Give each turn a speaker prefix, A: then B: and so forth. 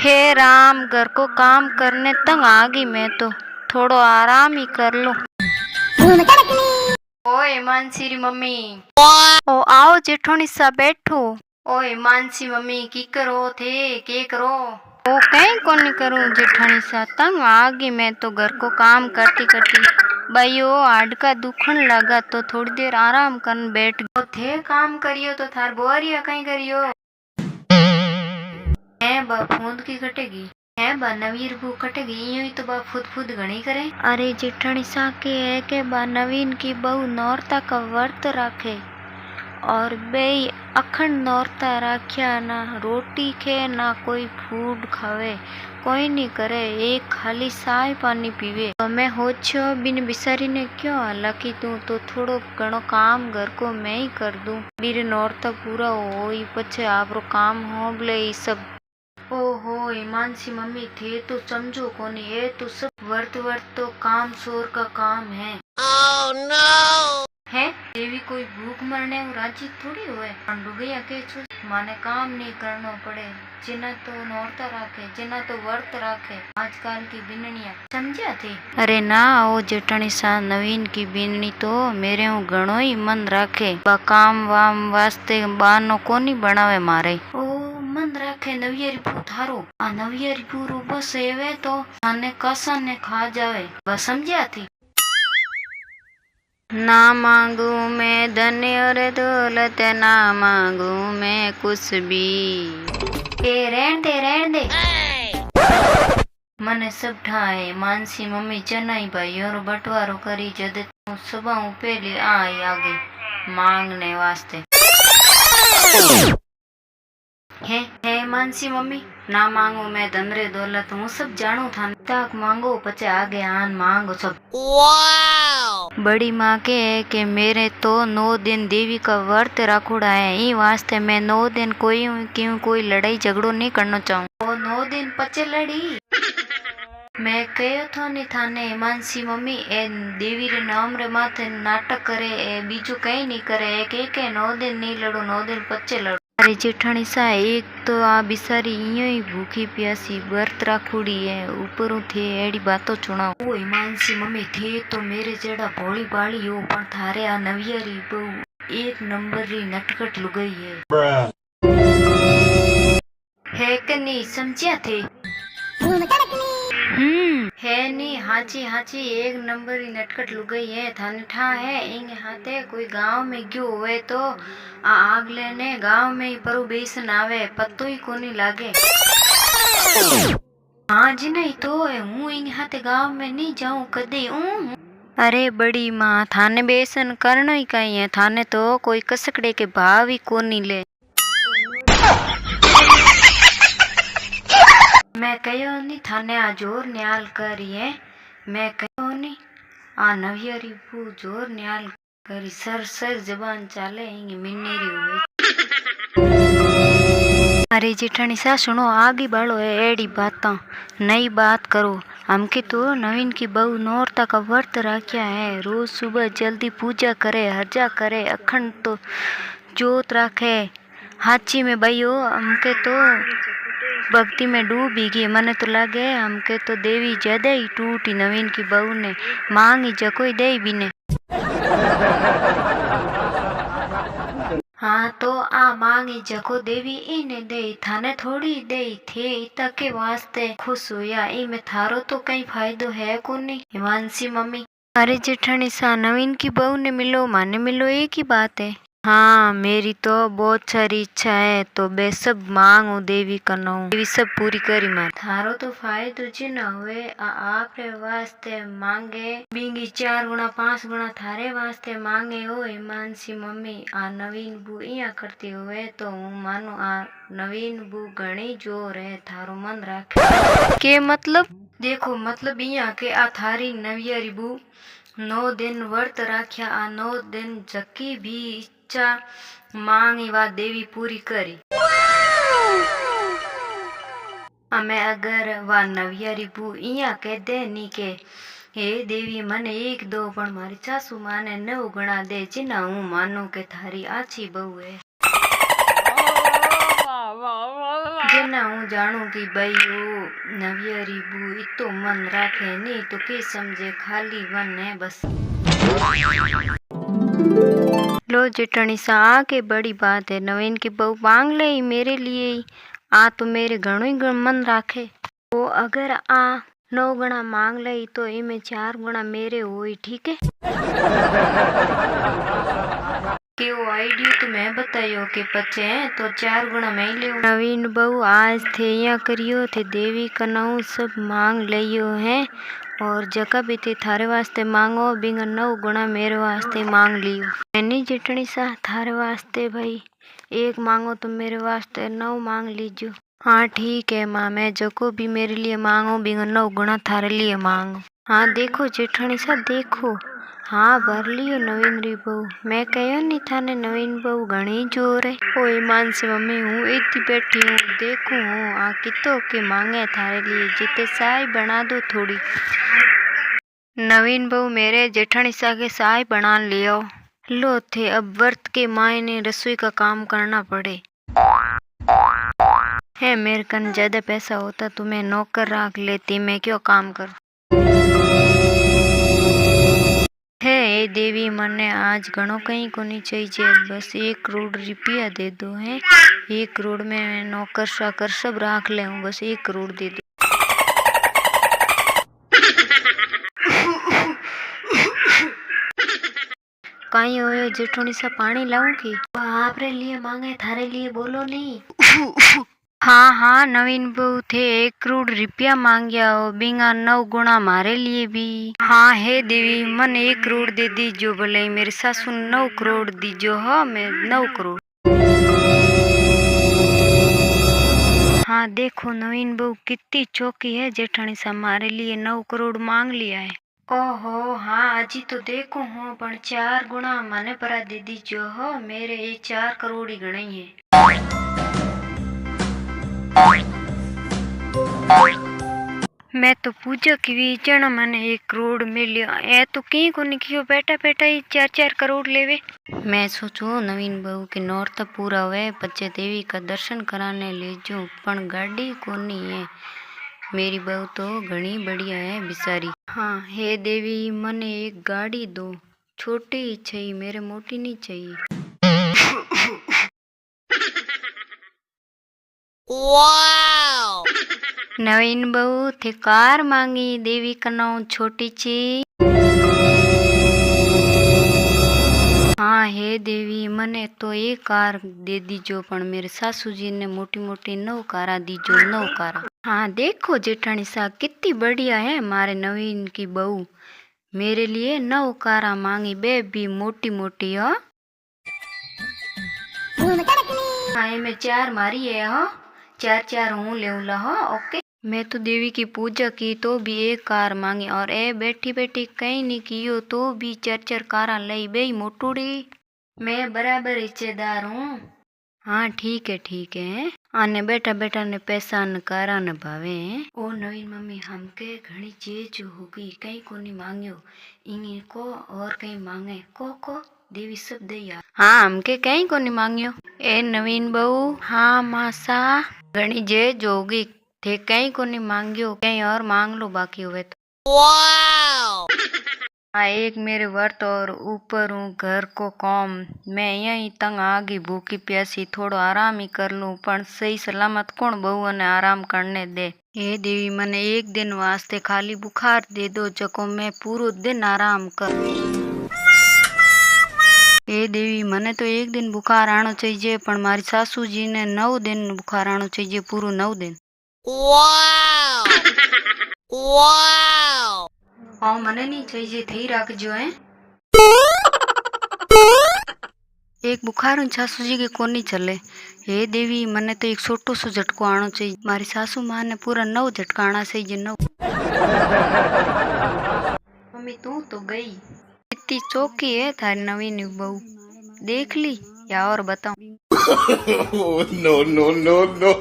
A: हे राम, घर को काम करने तंग आ गई मैं तो, थोड़ो आराम ही कर लूं। ओए मानसी री मम्मी। ओ आओ जेठोनी सा बैठो। ओए मानसी मम्मी की करो थे के करो। ओ कहीं कोनी करूं जेठानी सा, तंग आ गई मैं तो घर को काम करती करती। भाईयो हाडका दुखन लगा तो थोड़ी देर आराम करन बैठ गयो थे। काम करियो तो थार बोरिया कहीं करियो है बा फूंद की कटेगी है बा नवीर बू कटेगी यूं ही तो बा फुद फुद घणी करे। अरे जेठानी सा के है के बा नवीन की बहू नौरता का व्रत रखे और बे अखंड नौरता राख्या ना रोटी खे ना कोई फूड खावे, कोई नहीं करे, एक खाली साय पानी पीवे। तो मैं होछो बिन बिसारी ने क्यों हालाकी तू तो थोड़ो घणो काम घर को मैं ही कर दूं। बीरे नौरता पूरा हो ही पछे आपरो काम हो बले ई सब। ओहो हिमांशी मम्मी थे तो समझो कोनी, ये तो सब वर्त तो काम सोर का काम है। oh, no! है देवी कोई भूख मरने और राजी थोड़ी हुए गया के माने काम नहीं करना पड़े, जिना तो नौरता राखे जिना तो वर्त राखे आजकल की बिननिया समझा थे। अरे ना ओ जेठनी सा नवीन की बिननी तो मेरे घणो ही मन राखे, बा काम वाम वास्ते बानो कोनी बनावे मारे। ओ मन राखे नवियारी पू थारो आ नवियारी पूरो बस एवे तो आने कसा ने खा जावे, बस समझा थी। ना मांगू मैं धन और दौलत, ना मांगू मैं कुछ भी। ए रहन दे मने सब ठाए मानसी मम्मी चनाई भाई और बंटवारो करी जद सुबह पहले आई आगे मांगने वास्ते। है मानसी मम्मी ना मांगो मैं धन रे दौलत, हूँ सब जानू था तक मांगो पचे आगे आन मांगो सब। बड़ी माँ के है कि मेरे तो 9 दिन देवी का व्रत रखोड़ा है, ई वास्ते मैं 9 दिन क्यों कोई लड़ाई झगड़ो नहीं करना चाहूँ। वो 9 दिन पचे लड़ी मैं कहो तो नहीं थाने मानसी मम्मी ए देवी रे नाम रे माथे नाटक करे ए बीजू कहीं नहीं करे ए के 9 दिन नहीं लड़ो 9 दिन पचे लड़ो। अरे जेठानी सा एक तो आ बिसारी इयो ही भूखी प्यासी व्रत राखोड़ी है, ऊपर थे एड़ी बातों चुनाव। ओ हिमांशी मम्मी थे तो मेरे जेड़ा भोली बाली हो पर थारे आ नवियारी बहू एक नंबर री नटखट लुगाई है कि नहीं समझिया थे। है नी हाची एक नंबर ही नटखट लुगाई है थाने ठा है इंगे हाथे कोई गांव में गयो हुए तो आगले ने गांव में ही परो बेसन आवे पत्तो ही कोनी लागे। हाँ जी नहीं तो है हूँ इंगे हाथे गांव में नहीं जाऊं कदे हूँ। अरे बड़ी माँ थाने बेसन करना ही कहीं है, थाने तो कोई कसकड़े के भाव ही कोनी ले। मैं कहो नहीं थाने आ जोर न्याल करी है, मैं कहो नहीं आ नवियारी बू जोर न्याल करी सर जबान चाले इंगे मिन्नेरी हुए। अरे जेठानी सा सुनो आगे बढ़ो है एड़ी बाता नई बात करो। हमके तो नवीन की बहू नौरता का व्रत रखा है, रोज सुबह जल्दी पूजा करे हजा करे अखंड तो जोत रखे। हाची में भाइयों हमके तो भक्ति में डूब ही गई, मने तो लगे हमके तो देवी ज्यादा ही टूटी नवीन की बहू ने मांगी जकोई दे भी ने। हाँ तो आ मांगी जको देवी इने दे थाने थोड़ी दे थे इता के वास्ते खुश हुआ, ई में थारो तो कहीं फायदो है कोनी हिमांशी मम्मी। अरे जेठानी सा नवीन की बहू ने मिलो माने मिलो एक ही बात है। हाँ मेरी तो बहुत सारी इच्छा है तो बे सब मांगू देवी कनो देवी सब पूरी करी मां। थारो तो फायदो जिन हुए आपरे वास्ते मांगे बिंगी 4 गुना 5 गुना थारे वास्ते मांगे हो हिमांशी मम्मी। आ नवीन बू इया करती हुए तो हूँ मानो आ नवीन बू घणी जोर है थारो मन राखे के मतलब देखो मतलब इया के आ थारी नवियारी बू 9 दिन व्रत राख्या, आ 9 दिन जकी भी इच्छा मांगी वा देवी पूरी करी। हमें अगर वा नवियारी बू इया कह दे नी के हे देवी मने 1 2 पण मारी सासू माने 9 गणा दे जिना हूँ मानो के थारी आछी बहू है। ना हूँ जानू की भाई वो नवियरी बू इतो मन रखे नहीं तो के समझे खाली वन है बस। लो जिटनी सा आके बड़ी बात है नवीन की बहू मांग ले मेरे लिए ही आ तो मेरे घणो ही मन राखे। वो अगर आ 9 गुना मांग ले तो इमे 4 गुना मेरे हो ठीक है। कि वो आइडिया तो मैं बतायो कि पचे है तो 4 गुना मैं ही ले। नवीन बहू आज थे या करियो थे देवी कनाऊ सब मांग लियो है और जगह भी थे थारे वास्ते मांगो बिंगा 9 गुना मेरे वास्ते मांग लियो। मैंने जितनी सा थारे वास्ते भाई 1 मांगो तो मेरे वास्ते 9 मांग लीजियो। हाँ ठीक है माँ मैं जको भी मेरे लिए मांगो बिंगा 9 गुना थारे लिए मांगो। हाँ देखो जेठानी सा देखो हाँ भर लियो नवीन री बहू मैं कहो नहीं थाने नवीन बहू घणी जोर है। ओ ईमान से मम्मी हूँ इतनी बैठी हूँ देखो हूँ आ कितो के मांगे थारे लिए जिते चाय बना दो थोड़ी। नवीन बहू मेरे जेठानी सा के चाय बना लियो। लो थे अब वर्त के मायने रसोई का काम करना पड़े है। मेरे कन ज्यादा पैसा होता तो मैं नौकर रख लेती मैं क्यों काम कर है। ए देवी मने आज घणो कहीं को नहीं चाहिए बस 1 करोड़ रुपया दे दो है। 1 करोड़ में मैं नौकर शाकर सब रख ले हूँ बस 1 करोड़ दे दो। कहीं हो जेठोनी सा पानी लाऊं की आप रे लिए मांगे थारे लिए बोलो नहीं। हाँ हाँ नवीन बहू थे 1 करोड़ रुपया मांगया हो बिंगा 9 गुना मारे लिए भी। हाँ हे देवी मन 1 करोड़ दे दीजो भले मेरे सासू 9 करोड़ दीजो हो मैं 9 करोड़। हाँ देखो नवीन बहू कितनी चौकी है जेठानी सा हमारे लिए 9 करोड़ मांग लिया है। ओहो हाँ अजी तो देखो हो पर 4 गुना मने परा दे दीजो हो मेरे ये 4 करोड़ ही गणे है। मैं तो पूजा की विचण मैंने 1 करोड़ मिलियो ए तो कहीं को निकियो बेटा बेटा ही 4-4 करोड़ लेवे। मैं सोचू नवीन बहू के नौरता पूरा हुए बच्चे देवी का दर्शन कराने ले जो पण गाड़ी कोनी है। मेरी बहू तो घनी बढ़िया है बिचारी। हाँ हे देवी मने 1 गाड़ी दो छोटी ही चाहिए मेरे मोटी नहीं चाहिए। वाव नवीन बहू थे कार मांगी देवी कनो छोटी ची। हाँ हे देवी मने तो 1 कार दे दीजो पण मेरे सासू जी ने मोटी मोटी 9 कारा दीजो 9 कारा। हाँ देखो जेठानी सा कितनी बढ़िया है मारे नवीन की बहू मेरे लिए 9 कारा मांगी बेबी मोटी मोटी हो। हाँ मैं 4 मारी है हो 4-4 हूँ ले ला हो ओके। मैं तो देवी की पूजा की तो भी 1 कार मांगी और ए बैठी बैठी कहीं नहीं कियो तो भी 4-4 कारा लई बे मोटूड़ी मैं बराबर हिस्सेदार हूँ। हाँ ठीक है आने बेटा बेटा ने पैसा न कारा न भावे। ओ नवीन मम्मी हमके घनी चीज होगी कहीं को नहीं मांगियो इंगी को और कहीं मांगे को देवी सब दे यार। हाँ हमके कहीं को नहीं मांगियो। ए नवीन बहू हाँ मासा घनी जे जोगी थे कहीं को नहीं मांगियो कहीं और मांग लो बाकी हुए तो। वाव हाँ 1 मेरे वर्त और ऊपर हूँ घर को काम मैं यही तंग आ गई भूखी प्यासी थोड़ो आराम ही कर लूं पण सही सलामत कौन बहू ने आराम करने दे। हे देवी मने 1 दिन वास्ते खाली बुखार दे दो जको मैं पूरो दिन आराम कर। हे देवी मने तो 1 दिन बुखार आनो चाहिए पण मारी सासू जी ने 9 दिन बुखार आनो चाहिए पूरो 9 दिन। वाव वाव हाँ मने नहीं चाहिए थी रख जो है 1 बुखार सासू जी के कोनी चले। हे देवी मने तो 1 छोटो सो झटको आनो चाहिए मारी सासू माँ ने पूरा 9 झटका आना चाहिए 9। मम्मी तू तो गई इतनी चौकी है थारी नवीन बहू देख ली या और बताऊं। No no no no